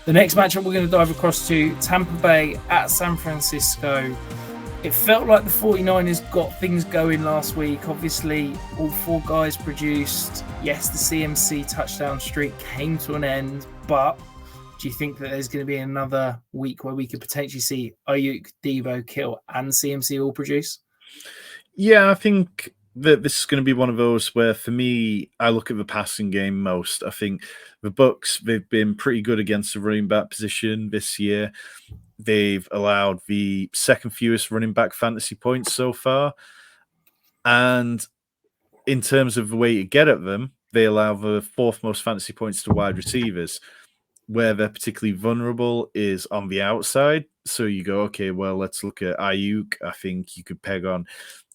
The next matchup we're going to dive across to Tampa Bay at San Francisco. It felt like the 49ers got things going last week. Obviously, all four guys produced. Yes, the CMC touchdown streak came to an end, but do you think that there's going to be another week where we could potentially see Aiyuk, Deebo, Kittle, and CMC all produce? Yeah, I think that this is going to be one of those where, for me, I look at the passing game most. I think the Bucs, they've been pretty good against the running back position this year. They've allowed the second fewest running back fantasy points so far. And in terms of the way to get at them, they allow the fourth most fantasy points to wide receivers. Where they're particularly vulnerable is on the outside. So you go, okay, well, let's look at Aiyuk. I think you could peg on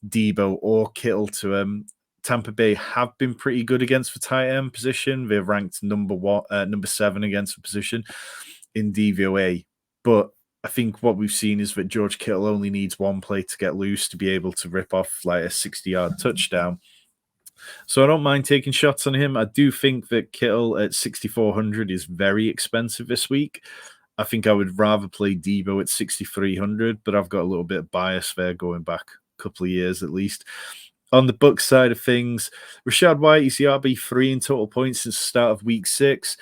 Deebo or Kittle to him. Tampa Bay have been pretty good against the tight end position. They're ranked number 7 against the position in DVOA. But I think what we've seen is that George Kittle only needs one play to get loose to be able to rip off like a 60-yard touchdown. So I don't mind taking shots on him. I do think that Kittle at 6,400 is very expensive this week. I think I would rather play Deebo at 6,300, but I've got a little bit of bias there going back a couple of years at least. On the Bucs side of things, Rachaad White is the RB3 in total points since the start of week 6,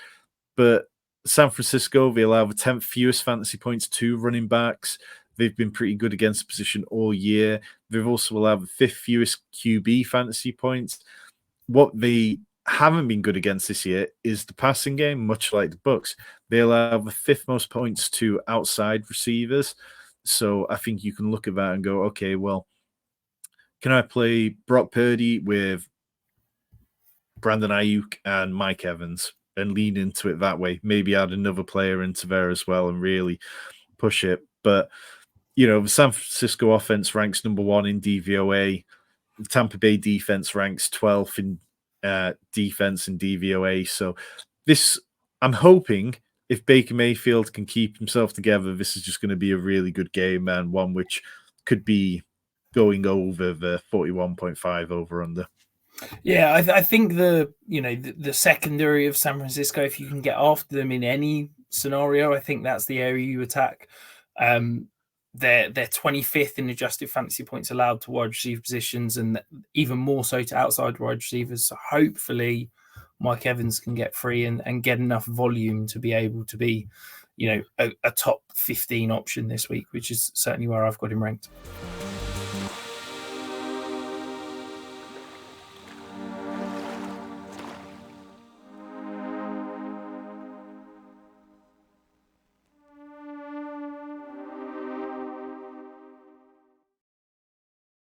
but San Francisco, they allow the 10th fewest fantasy points to running backs. They've been pretty good against the position all year. They've also allowed the 5th fewest QB fantasy points. What they haven't been good against this year is the passing game, much like the Bucs. They allow the 5th most points to outside receivers. So I think you can look at that and go, okay, well, can I play Brock Purdy with Brandon Aiyuk and Mike Evans and lean into it that way? Maybe add another player into there as well and really push it. But the San Francisco offense ranks number 1 in DVOA. The Tampa Bay defense ranks 12th in defense in DVOA. So I'm hoping if Baker Mayfield can keep himself together, this is just going to be a really good game and one which could be going over the 41.5 over under. Yeah, I think the secondary of San Francisco, if you can get after them in any scenario, I think that's the area you attack. They're 25th in adjusted fantasy points allowed to wide receiver positions, and even more so to outside wide receivers. So hopefully Mike Evans can get free and get enough volume to be able to be, a top 15 option this week, which is certainly where I've got him ranked.